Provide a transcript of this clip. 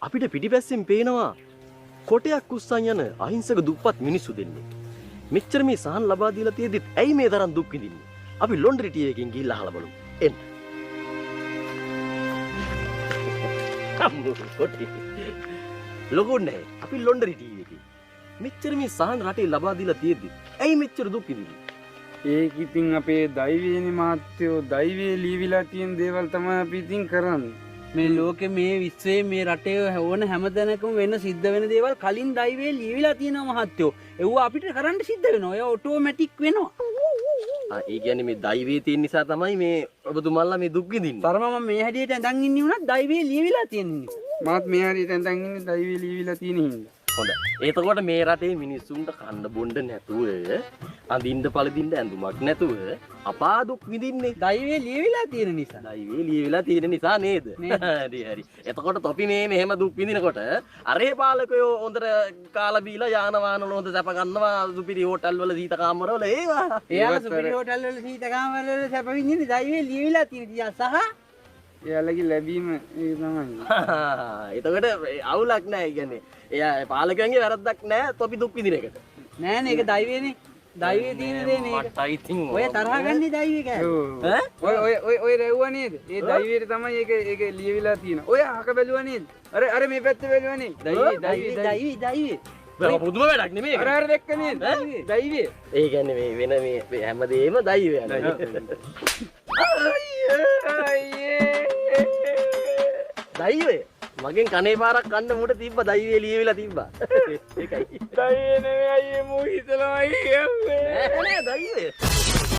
අපිට පිටිපැස්සෙන් පේනවා කොටයක් උස්සන් යන අහිංසක දුප්පත් මිනිස්සු දෙන්නේ. මෙච්චර මේ සහන් ලබා දීලා තියෙද්දිත් ඇයි මේ තරම් දුක් විඳින්නේ? අපි ලොන්ඩරි ටී එකකින් ගිහිල්ලා අහලා බලමු. එන්න. අම්මෝ කොටි. ලොකුන්නේ අපි ලොන්ඩරි ටී එකකින්. මෙච්චර මේ සහන් රටේ ලබා දීලා තියෙද්දිත් ඇයි මෙච්චර දුක් විඳින්නේ? ඒක ඉතින් අපේ දෛවයනේ මහත්තයෝ දෛවයේ ලියවිලා තියෙන දේවල් තමයි අපි ඉතින් කරන්නේ. මේ ලෝකේ මේ විශ්වයේ මේ රටේ ඕන හැමතැනකම වෙන සිද්ධ වෙන දේවල් කලින් දෛවයේ ලියවිලා තියෙනවා මහත්තයෝ. ඒව අපිට කරන්න සිද්ධ වෙනවා. ඒ ඔටෝමැටික් වෙනවා. ඒ කියන්නේ මේ දෛවයේ තියෙන නිසා තමයි මේ ඔබතුමාලා මේ දුක් විඳින්නේ. තරම මම මේ හැටියට ඇඳන් ඉන්නේ උනත් දෛවයේ ලියවිලා තියෙන නිසා. මාත් මේ හරියට ඇඳන් ඉන්නේ දෛවයේ ලියවිලා තියෙන හින්දා. හොඳයි. එතකොට මේ රටේ මිනිස්සුන්ට කන්න බොන්න නැතුව අඳින්න පළදින්න ඇඳුමක් නැතුව අපා දුක් විඳින්නේ දෛවයේ ලියවිලා තියෙන නිසා. දෛවයේ ලියවිලා තියෙන නිසා නේද? හරි හරි. එතකොට තොපි මේ මෙහෙම දුක් විඳිනකොට අරේ පාලකයෝ හොඳට කාලා බීලා යාන වාහන වල හොඳ සැප ගන්නවා සුපිරි හෝටල් වල සීත කාමර වල ඒවා. එයාලා සුපිරි හෝටල් වල සීත කාමර වල සැප විඳින්නේ දෛවයේ ලියවිලා තියෙන නිසා සහ එයාලගේ ලැබීම ඒ තමයි. එතකොට අවුලක් නැහැ. කියන්නේ එයා පාලකයන්ගේ වැරද්දක් නැහැ තොපි දුක් විඳින එකට. නෑනේ ඒක දෛවයේනේ. දෛවයේ තියෙන දේ මේක. මට ඉතින් ඔය තරහ ගන්නේ දෛවයේ කෑ. ඔය රැව්වා නේද? ඒ දෛවයේ තමයි ඒක ලියවිලා තියෙන. ඔය අහක බැලුවා නේද? අර මේ පැත්තේ බැලුවා නේද? දෛවයේ. පුදුම වැඩක් නෙමෙයි. අර දැක්ක නේද? දෛවයේ. ඒ කියන්නේ මේ වෙන මේ හැමදේම දෛවය යනවා. දෛවය මගෙන් කනේ පාරක් කන්න මුට තිබ්බ දෛවයේ ලියවිලා තිබ්බා. ඒකයි. දෛවයේ නෙවෙයි අයියේ මූ හිතනවා අයියේ. නෑ නෑ දෛවය.